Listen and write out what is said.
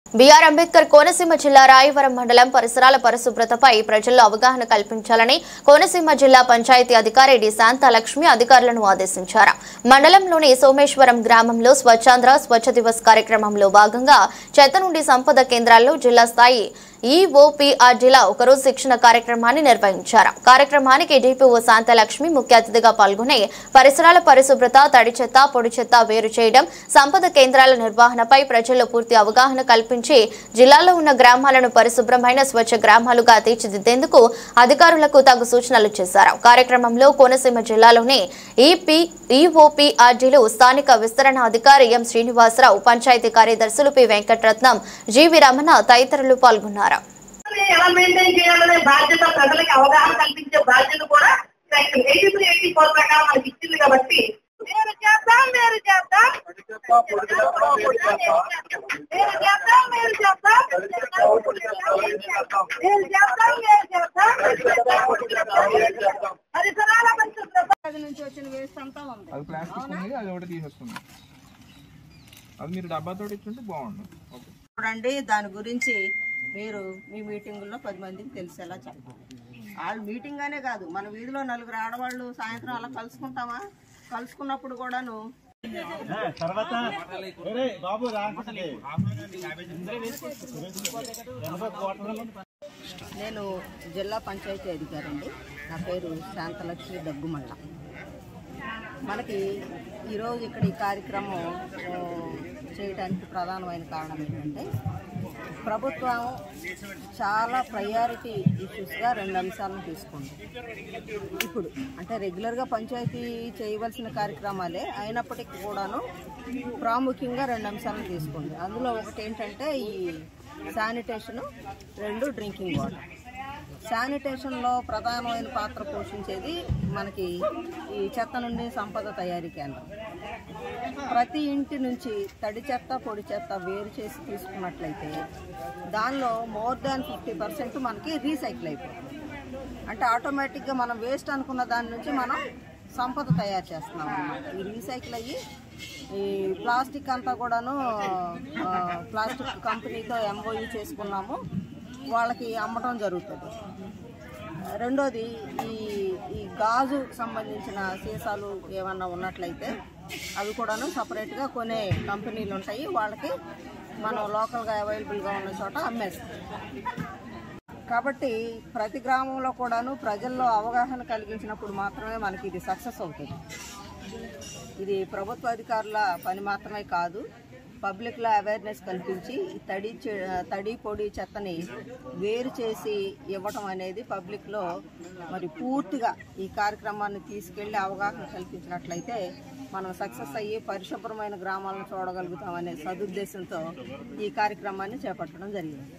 B.R.. Ambedkar Konaseema జిల్లా రాయవరం మండలం పరిసరాల పరిశుభ్రతపై ప్రజల్లో అవగాహన కల్పించాలని కోనసీమ జిల్లా పంచాయతీ అధికారి డి శాంతలక్ష్మి అధికారులను ఆదేశించారు. మండలంలోని సోమేశ్వరం గ్రామంలో స్వచ్ఛాంధ్ర స్వచ్ఛ దివస్ కార్యక్రమంలో భాగంగా చెత్త నుండి సంపద కేంద్రాల్లో జిల్లా స్థాయి ఈఓపీఆర్డీల ఒకరోజు శిక్షణ కార్యక్రమాన్ని నిర్వహించారు. కార్యక్రమానికి డిపిఓ శాంతలక్ష్మి ముఖ్య అతిథిగా పాల్గొని పరిసరాల పరిశుభ్రత, తడి చెత్త, పొడి చెత్త వేరు చేయడం, సంపద కేంద్రాల నిర్వహణపై ప్రజల్లో పూర్తి అవగాహన కల్పించి జిల్లాలో ఉన్న గ్రామాలను పరిశుభ్రమైన స్వచ్ఛ గ్రామాలుగా తీర్చిదిద్దేందుకు అధికారులకు తగు సూచనలు చేశారు. కార్యక్రమంలో కోనసీమ జిల్లాలోని ఈఓపీఆర్డీలు, స్థానిక విస్తరణ అధికారి ఎం శ్రీనివాసరావు, పంచాయతీ కార్యదర్శులు పి వెంకటరత్నం, జీవి రమణ తదితరులు పాల్గొన్నారు. ఎలా మెయింటైన్ చేయాలనే బాధ్యత, ప్రజలకు అవగాహన కల్పించే బాధ్యత కూడా సెక్షన్ 83-84 ప్రకారం మనకి ఇచ్చింది. కాబట్టి నుంచి వచ్చిన వేస్ట్ అంతా ఉంది, అది ప్లాస్టిక్ ఉంది, అది ఒకటి తీసేస్తుంది. అది మీరు డబ్బాతో ఇచ్చుంటే బాగుండు. చూడండి, దాని గురించి మీరు మీ మీటింగుల్లో 10 మందికి తెలిసేలా చెప్పాలి. వాళ్ళు మీటింగ్ అనే కాదు, మన వీధిలో 4 ఆడవాళ్ళు సాయంత్రం అలా కలుసుకుంటామా, కలుసుకున్నప్పుడు కూడాను నేను జిల్లా పంచాయతీ అధికారి అండి. నా పేరు శాంతలక్ష్మి దగ్గుమల్ల. మనకి ఈరోజు ఇక్కడ ఈ కార్యక్రమం చేయడానికి ప్రధానమైన కారణం ఏంటంటే, ప్రభుత్వం చాలా ప్రయారిటీ ఇష్యూస్గా 2 అంశాలను తీసుకుంది. ఇప్పుడు అంటే రెగ్యులర్గా పంచాయతీ చేయవలసిన కార్యక్రమాలే అయినప్పటికీ కూడాను ప్రాముఖ్యంగా 2 అంశాలను తీసుకుంది. అందులో ఒకటి ఏంటంటే ఈ శానిటేషను, 2 డ్రింకింగ్ వాటర్. శానిటేషన్లో ప్రధానమైన పాత్ర పోషించేది మనకి ఈ చెత్త నుండి సంపద తయారీ కేంద్రం. ప్రతి ఇంటి నుంచి తడి చెత్త, పొడి చెత్త వేరు చేసి తీసుకున్నట్లయితే దానిలో మోర్ దాన్ 50% మనకి రీసైకిల్ అయిపోతుంది. అంటే ఆటోమేటిక్గా మనం వేస్ట్ అనుకున్న దాని నుంచి మనం సంపద తయారు చేస్తున్నాం అన్నమాట. ఈ రీసైకిల్ అయ్యి ఈ ప్లాస్టిక్ అంతా కూడాను ప్లాస్టిక్ కంపెనీతో MOU చేసుకున్నాము, వాళ్ళకి అమ్మటం జరుగుతుంది. రెండోది ఈ గాజు సంబంధించిన సీసాలు ఏమన్నా ఉన్నట్లయితే అవి కూడాను సపరేట్గా కొనే కంపెనీలు ఉంటాయి, వాళ్ళకి మనం లోకల్గా అవైలబుల్గా ఉన్న చోట అమ్మేస్తాం. కాబట్టి ప్రతి గ్రామంలో కూడాను ప్రజల్లో అవగాహన కలిగించినప్పుడు మాత్రమే మనకి ఇది సక్సెస్ అవుతుంది. ఇది ప్రభుత్వ అధికారుల పని మాత్రమే కాదు, పబ్లిక్లో అవేర్నెస్ కల్పించి తడి పొడి చెత్తని వేరు చేసి ఇవ్వటం అనేది పబ్లిక్లో మరి పూర్తిగా ఈ కార్యక్రమాన్ని తీసుకెళ్లి అవగాహన కల్పించినట్లయితే మనం సక్సెస్ అయ్యి పరిశుభ్రమైన గ్రామాలను చూడగలుగుతామనే సదుద్దేశంతో ఈ కార్యక్రమాన్ని చేపట్టడం జరిగింది.